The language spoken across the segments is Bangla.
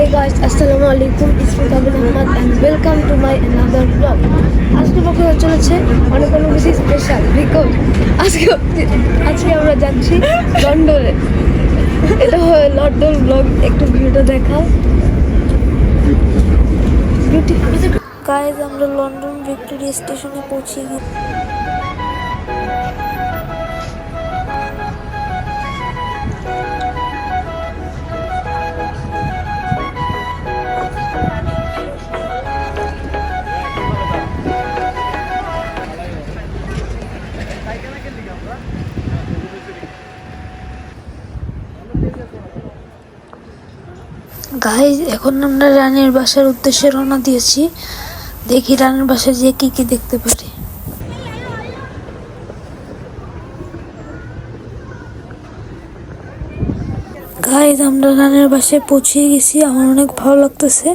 Hey guys, Assalamu alaikum. It's me Kabul Ahmad and welcome to my another vlog. আজকে ব্লগ চলেছে অনেক বেশি স্পেশাল বিকজ আজকে আমরা যাচ্ছি লন্ডনে। এটা হয় লন্ডন ব্লগ, একটু ভিডিওটা দেখাও। গাইজ আমরা লন্ডন ভিক্টোরিয়া স্টেশনে পৌঁছে গেছি। গাইজ এখন আমরা রানীর বাসার উদ্দেশ্যে রওনা দিয়েছি। দেখি রানীর বাসায় যেয়ে কি কি দেখতে পারি। গাইজ আমরা রানীর বাসায় পৌঁছে গেছি, আমার অনেক ভালো লাগতেছে।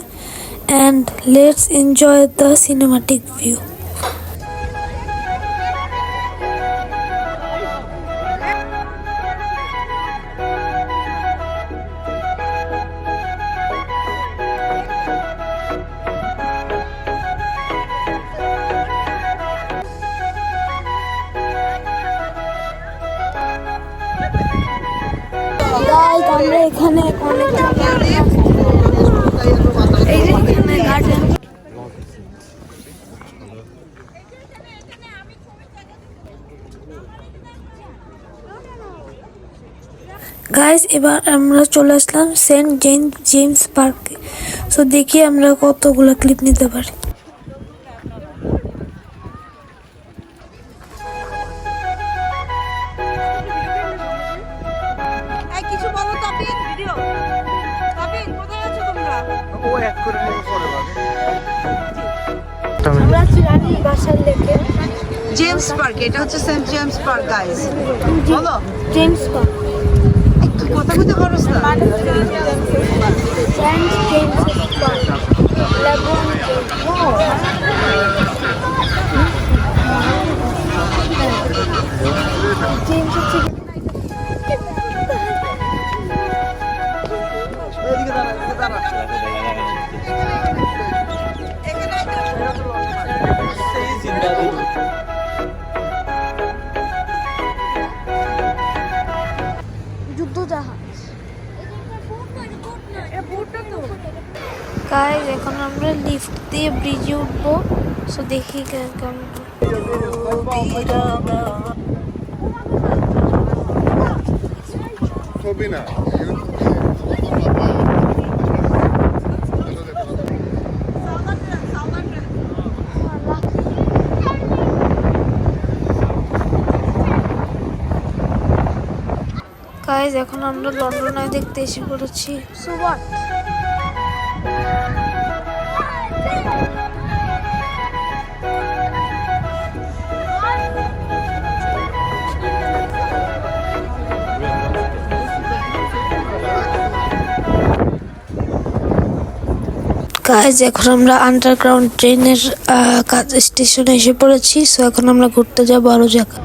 And let's enjoy the cinematic view. আমরা এখানে গাইজ এবার আমরা চলে আসলাম সেন্ট জেমস পার্কে। সো দেখি আমরা কতগুলো ক্লিপ নিতে পারি। জেমস পার্ক, এটা হচ্ছে সেন্ট জেমস পার্ক গাইস। বলো জেমস পার্ক একটু কথা বলতে পারোস না? সেন্ট জেমস পার্ক গাইজ এখন আমরা লিফট দিয়ে ব্রিজে উঠবো। সো দেখি কেমন। গাইজ এখন আমরা লন্ডনে দেখতে এসে পড়েছি। সো হোয়াট গাইজ এখন আমরা আন্ডারগ্রাউন্ড ট্রেনের স্টেশনে এসে পড়েছি। সো এখন আমরা ঘুরতে যাবো আরো জায়গা।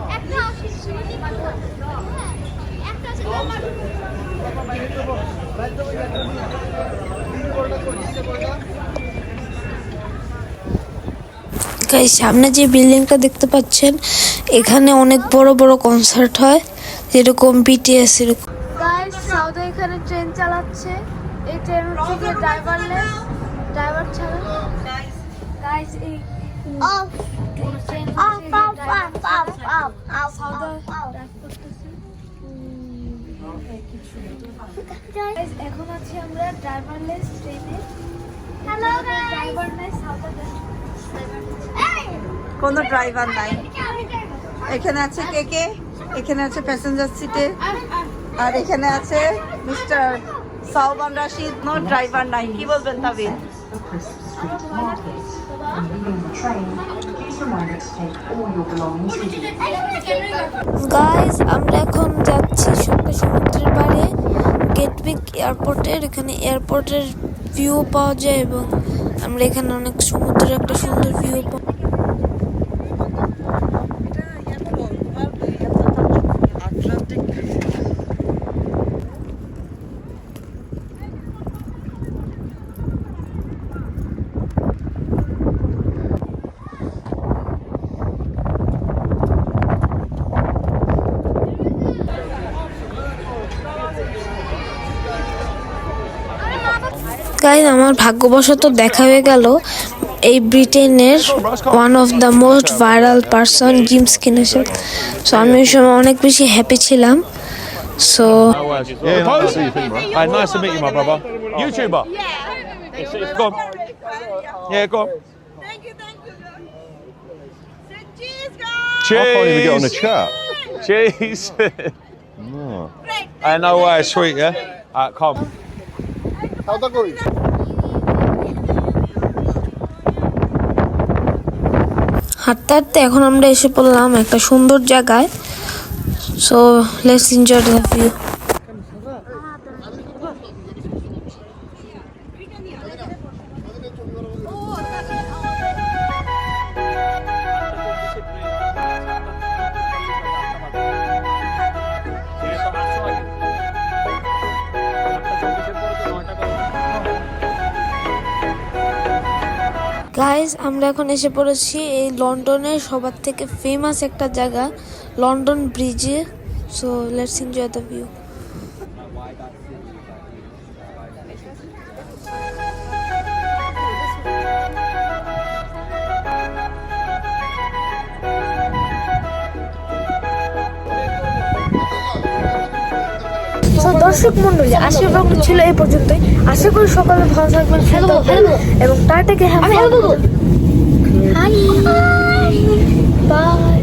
গাইজ সামনে যে বিল্ডিংটা দেখতে পাচ্ছেন, এখানে অনেক বড় বড় কনসার্ট হয়, যেরকম বিটিএস এরকম। গাইজ সাউদা এখানে ট্রেন চালাচ্ছে। এই ট্রেন হচ্ছে ড্রাইভারলেস, ড্রাইভার ছাড়া। গাইজ এই ট্রেন সাউদা ড্রাইভ করতেছে। গাইজ এখন আছি আমরা ড্রাইভারলেস ট্রেনে। হ্যালো গাইজ, ড্রাইভার নাই, সাউদা কোনো ড্রাইভার নাই। এখানে আছে কে কে? এখানে আছে প্যাসেঞ্জার সিটে, আর এখানে আছে মিস্টার সাওবান রাশিদ। নো ড্রাইভার নাই। কি বলবেন তাবিন? গাইজ আমরা এখন যাচ্ছি সমুদ্রের পাড়ে, গেটউইক এয়ারপোর্টের। এখানে এয়ারপোর্টের ভিউ পাওয়া যায় এবং আমরা এখানে অনেক সমুদ্রের একটা সুন্দর ভিউ পাই। গাইস আমার ভাগ্যবশত দেখা হয়ে গেল এই ব্রিটেনের one of the most viral person gym স্কিনের সাথে। সো আমি ওই সময় অনেক বেশি হ্যাপি ছিলাম। So Yeah, nice to meet you, bro. Hey, nice to meet you, my brother. YouTuber. Go on. Yeah, go on. Thank you. Say cheese, guys. Cheers. I can't even get on the chat. Cheese. Oh. Hey, no way, sweet, yeah? Alright, come. হাঁটতে হাঁটতে এখন আমরা এসে পড়লাম একটা সুন্দর জায়গায়। So let's enjoy the view. Guys আমরা এখন এসে পড়েছি এই লন্ডনের সবার থেকে ফেমাস একটা জায়গা, লন্ডন ব্রিজে। So let's enjoy the view. তো দর্শক মন্ডলী, আজকের ব্লগ ছিল এই পর্যন্তই। আশা করি সকালে ভালো থাকবেন, সুস্থ থাকবেন এবং টাটাকে হ্যাঁ বাই।